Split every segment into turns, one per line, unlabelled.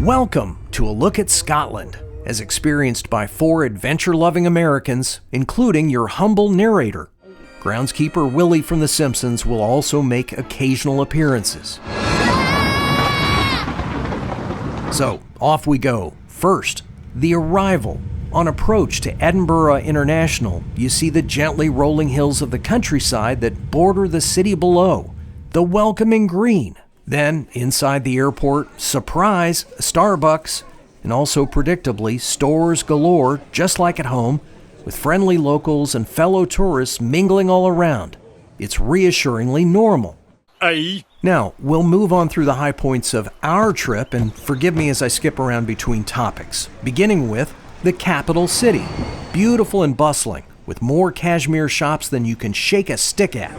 Welcome to a look at Scotland, as experienced by 4 adventure-loving Americans, including your humble narrator. Groundskeeper Willie from The Simpsons will also make occasional appearances. So, off we go. First, the arrival. On approach to Edinburgh International, you see the gently rolling hills of the countryside that border the city below, the welcoming green. Then, inside the airport, surprise, a Starbucks, and also predictably, stores galore, just like at home, with friendly locals and fellow tourists mingling all around. It's reassuringly normal.
Aye.
Now, we'll move on through the high points of our trip, and forgive me as I skip around between topics, beginning with the capital city. Beautiful and bustling, with more cashmere shops than you can shake a stick at.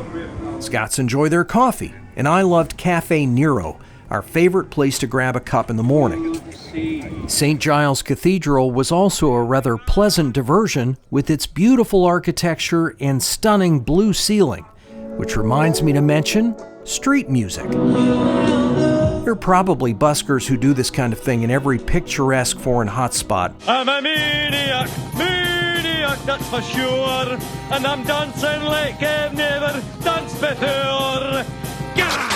Scots enjoy their coffee, and I loved Cafe Nero, our favorite place to grab a cup in the morning. St. Giles Cathedral was also a rather pleasant diversion with its beautiful architecture and stunning blue ceiling, which reminds me to mention street music. There are probably buskers who do this kind of thing in every picturesque foreign hotspot.
I'm a maniac, that's for sure. And I'm dancing like I've never danced before. Gah!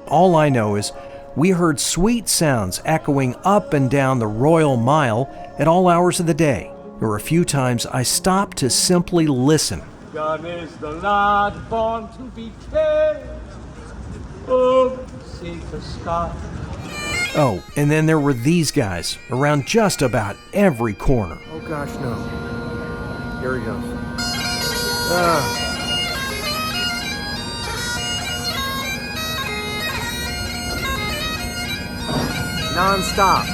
All I know is we heard sweet sounds echoing up and down the Royal Mile at all hours of the day. There were a few times I stopped to simply listen.
God is the lad born to be king. Oh, see the sky.
Oh, and then there were these guys around just about every corner.
Oh gosh, no. Here he goes. Non-stop.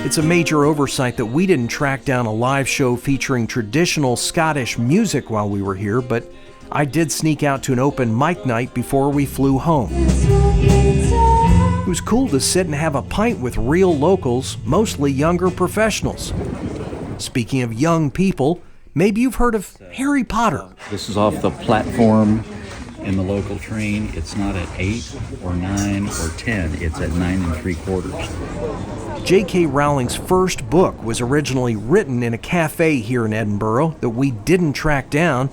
It's a major oversight that we didn't track down a live show featuring traditional Scottish music while we were here, but I did sneak out to an open mic night before we flew home. It was cool to sit and have a pint with real locals, mostly younger professionals. Speaking of young people, maybe you've heard of Harry Potter.
This is off the platform in the local train. It's not at 8 or 9 or 10, it's at 9 3/4.
J.K. Rowling's first book was originally written in a cafe here in Edinburgh that we didn't track down,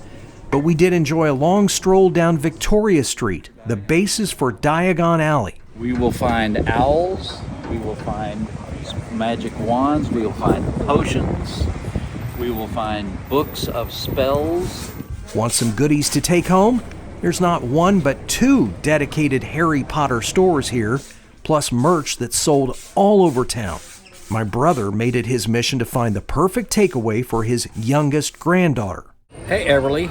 but we did enjoy a long stroll down Victoria Street, the basis for Diagon Alley.
We will find owls, we will find magic wands, we will find potions, we will find books of spells.
Want some goodies to take home? There's not one but 2 dedicated Harry Potter stores here, plus merch that's sold all over town. My brother made it his mission to find the perfect takeaway for his youngest granddaughter.
Hey, Everly.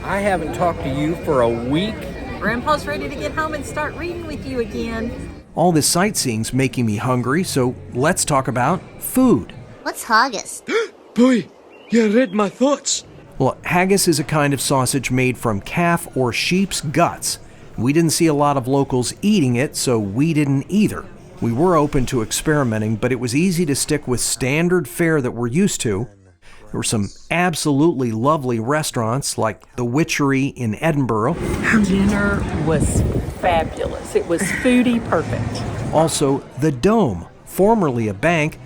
I haven't talked to you for a week.
Grandpa's ready to get home and start reading with you again.
All this sightseeing's making me hungry, so let's talk about food.
What's haggis?
Boy, you read my thoughts.
Well, haggis is a kind of sausage made from calf or sheep's guts. We didn't see a lot of locals eating it, so we didn't either. We were open to experimenting, but it was easy to stick with standard fare that we're used to. There were some absolutely lovely restaurants like the Witchery in Edinburgh.
Dinner was fabulous. It was foodie perfect.
Also, the Dome, formerly a bank,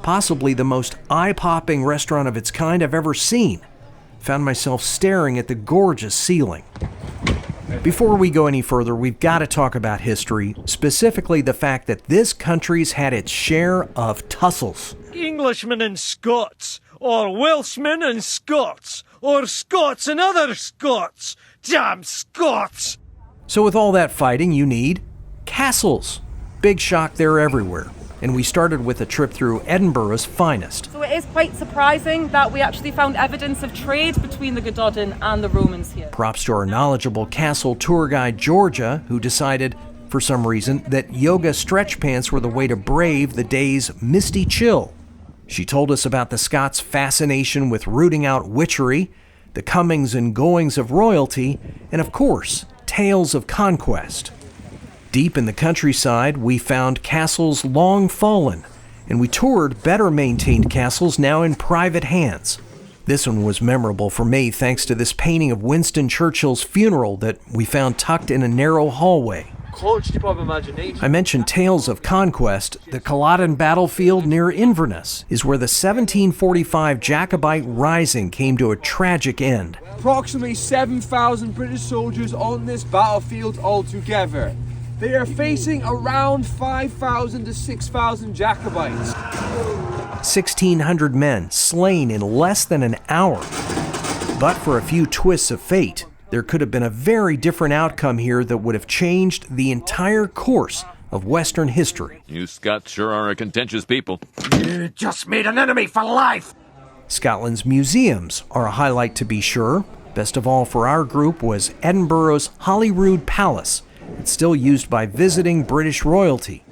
possibly the most eye-popping restaurant of its kind I've ever seen. Found myself staring at the gorgeous ceiling. Before we go any further, we've got to talk about history, specifically the fact that this country's had its share of tussles.
Englishmen and Scots, or Welshmen and Scots, or Scots and other Scots. Damn Scots!
So with all that fighting, you need castles. Big shock, they're everywhere. And we started with a trip through Edinburgh's finest.
So it is quite surprising that we actually found evidence of trade between the Gododin and the Romans here.
Props to our knowledgeable castle tour guide, Georgia, who decided, for some reason, that yoga stretch pants were the way to brave the day's misty chill. She told us about the Scots' fascination with rooting out witchery, the comings and goings of royalty, and of course, tales of conquest. Deep in the countryside, we found castles long fallen, and we toured better-maintained castles now in private hands. This one was memorable for me thanks to this painting of Winston Churchill's funeral that we found tucked in a narrow hallway.
clutched pop imagination.
I mentioned tales of conquest. The Culloden battlefield near Inverness is where the 1745 Jacobite Rising came to a tragic end.
Approximately 7,000 British soldiers on this battlefield altogether. They are facing around 5,000 to 6,000 Jacobites.
1,600 men slain in less than an hour. But for a few twists of fate, there could have been a very different outcome here that would have changed the entire course of Western history.
You Scots sure are a contentious people.
You just made an enemy for life.
Scotland's museums are a highlight to be sure. Best of all for our group was Edinburgh's Holyrood Palace. It's still used by visiting British royalty.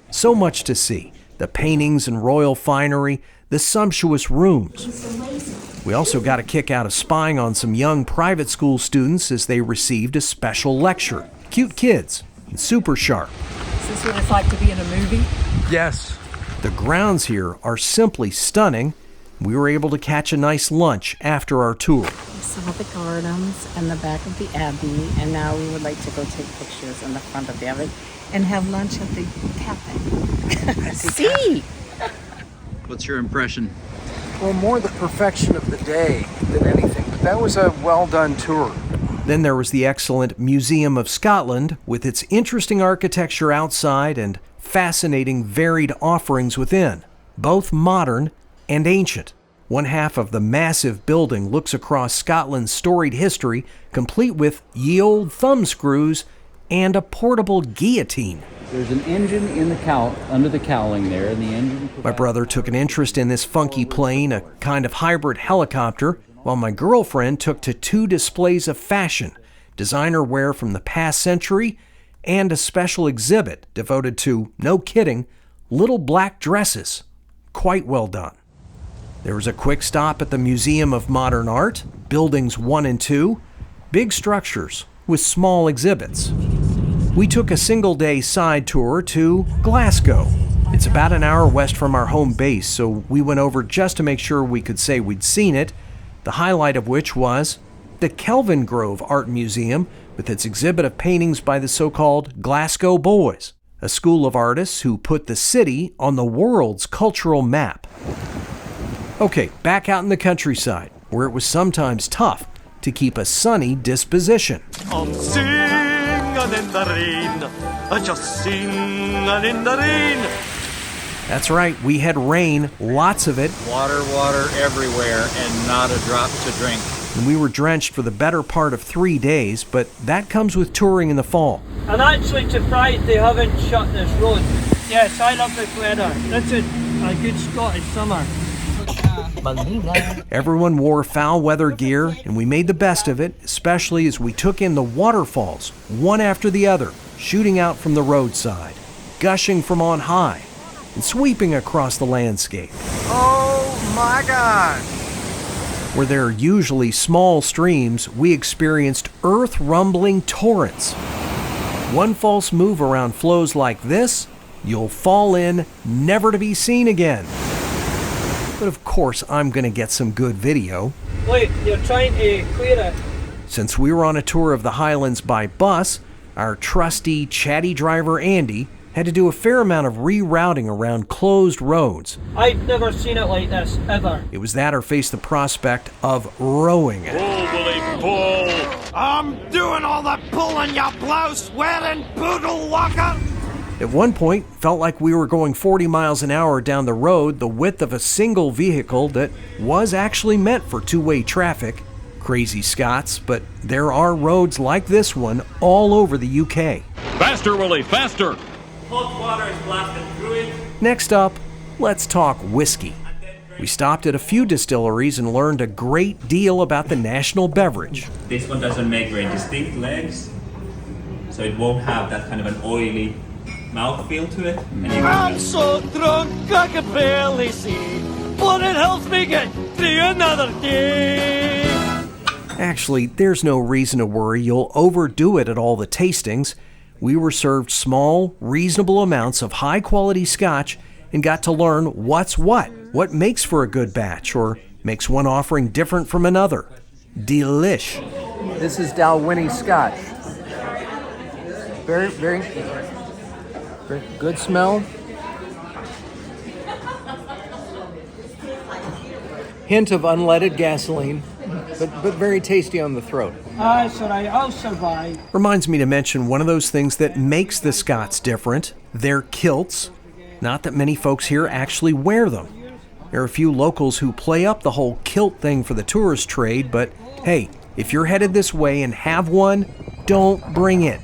So much to see. The paintings and royal finery, the sumptuous rooms. We also got a kick out of spying on some young private school students as they received a special lecture. Cute kids and super sharp.
Is this what it's like to be in a movie?
Yes.
The grounds here are simply stunning. We were able to catch a nice lunch after our tour.
We saw the gardens and the back of the Abbey, and now we would like to go take pictures in the front of the Abbey and have lunch at the cafe. See?
What's your impression?
Well, more the perfection of the day than anything. But that was a well-done tour.
Then there was the excellent Museum of Scotland with its interesting architecture outside and fascinating varied offerings within, both modern and ancient. One half of the massive building looks across Scotland's storied history, complete with ye old thumbscrews and a portable guillotine.
There's an engine in the under the cowling there, and the engine...
My brother took an interest in this funky plane, a kind of hybrid helicopter, while my girlfriend took to 2 displays of fashion, designer wear from the past century, and a special exhibit devoted to, no kidding, little black dresses. Quite well done. There was a quick stop at the Museum of Modern Art, Buildings 1 and 2, big structures with small exhibits. We took a single-day side tour to Glasgow. It's about an hour west from our home base, so we went over just to make sure we could say we'd seen it, the highlight of which was the Kelvingrove Art Museum with its exhibit of paintings by the so-called Glasgow Boys, a school of artists who put the city on the world's cultural map. Okay, back out in the countryside, where it was sometimes tough to keep a sunny disposition.
I'm singing in the rain, just singing in the rain.
That's right, we had rain, lots of it.
Water everywhere, and not a drop to drink.
And we were drenched for the better part of 3 days, but that comes with touring in the fall.
I'm actually surprised they haven't shut this road. Yes, I love this weather. This is a good Scottish summer.
Everyone wore foul weather gear, and we made the best of it, especially as we took in the waterfalls, one after the other, shooting out from the roadside, gushing from on high, and sweeping across the landscape.
Oh my God!
Where there are usually small streams, we experienced earth-rumbling torrents. One false move around flows like this, you'll fall in, never to be seen again. But of course, I'm going to get some good video.
Wait, you're trying to clear it.
Since we were on a tour of the Highlands by bus, our trusty, chatty driver Andy had to do a fair amount of rerouting around closed roads.
I've never seen it like this, ever.
It was that or face the prospect of rowing it.
Holy bull!
I'm doing all the pulling, you blouse-wearing poodle walker!
At one point, felt like we were going 40 miles an hour down the road, the width of a single vehicle that was actually meant for two-way traffic. Crazy Scots, but there are roads like this one all over the UK.
Faster, Willie, faster!
Hot water is blasting through it.
Next up, let's talk whiskey. We stopped at a few distilleries and learned a great deal about the national beverage.
This one doesn't make very distinct legs, so it won't have that kind of an oily mouthfeel to it.
I'm so drunk I can barely see, but it helps me get through another day.
Actually, there's no reason to worry. You'll overdo it at all the tastings. We were served small, reasonable amounts of high-quality scotch and got to learn what's what makes for a good batch, or makes one offering different from another. Delish.
This is Dalwhinnie Scotch. Very, very, very good smell.
Hint of unleaded gasoline, but very tasty on the throat.
That's all right, I'll survive.
Reminds me to mention one of those things that makes the Scots different, their kilts. Not that many folks here actually wear them. There are a few locals who play up the whole kilt thing for the tourist trade, but hey, if you're headed this way and have one, don't bring it.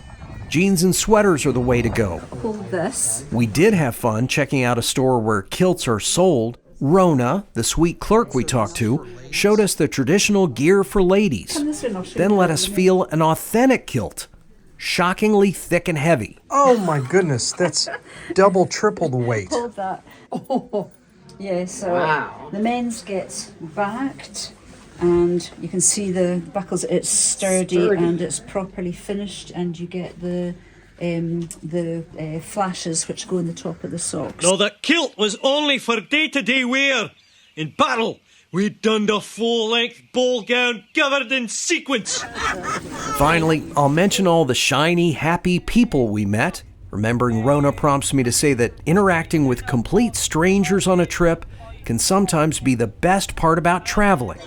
Jeans and sweaters are the way to go.
Hold this.
We did have fun checking out a store where kilts are sold. Rona, the sweet clerk we talked to, showed us the traditional gear for ladies, then let us feel an authentic kilt, shockingly thick and heavy.
Oh my goodness, that's double, triple the weight.
Hold that. Oh, yeah, so the men's gets backed, and you can see the buckles. It's sturdy and it's properly finished, and you get the flashes which go in the top of the socks.
No, that kilt was only for day-to-day wear. In battle, we donned a full-length ball gown covered in sequins.
Finally, I'll mention all the shiny, happy people we met. Remembering Rona prompts me to say that interacting with complete strangers on a trip can sometimes be the best part about traveling.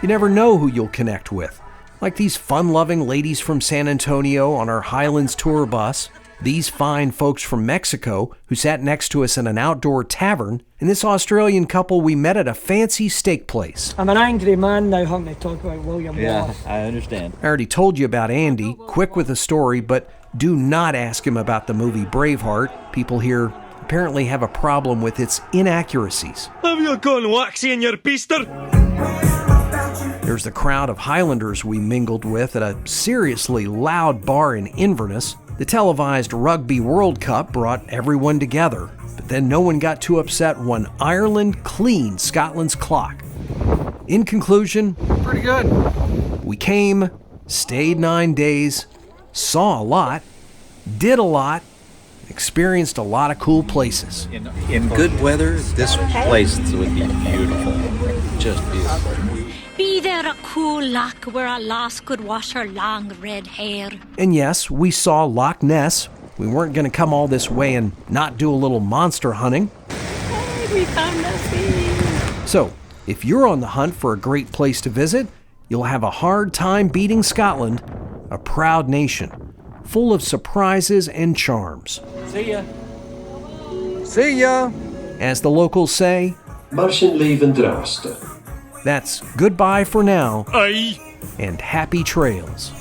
You never know who you'll connect with. Like these fun-loving ladies from San Antonio on our Highlands tour bus, these fine folks from Mexico who sat next to us in an outdoor tavern, and this Australian couple we met at a fancy steak place.
I'm an angry man now having to talk about William Wallace.
I understand.
I already told you about Andy, quick with the story, but do not ask him about the movie Braveheart. People here apparently have a problem with its inaccuracies.
Have you gone waxy in your beaster?
There's the crowd of Highlanders we mingled with at a seriously loud bar in Inverness. The televised Rugby World Cup brought everyone together, but then no one got too upset when Ireland cleaned Scotland's clock. In conclusion,
Pretty good.
we came, stayed 9 days, saw a lot, did a lot, experienced a lot of cool places.
In good weather, this place would be beautiful. Just beautiful.
Be there a cool loch where a lass could wash her long red hair.
And yes, we saw Loch Ness. We weren't going to come all this way and not do a little monster hunting.
Hey, we found Nessie.
So, if you're on the hunt for a great place to visit, you'll have a hard time beating Scotland, a proud nation, full of surprises and charms.
See ya.
See ya.
As the locals say,
Marchen leven drasten.
that's goodbye for now
Aye.
and happy trails.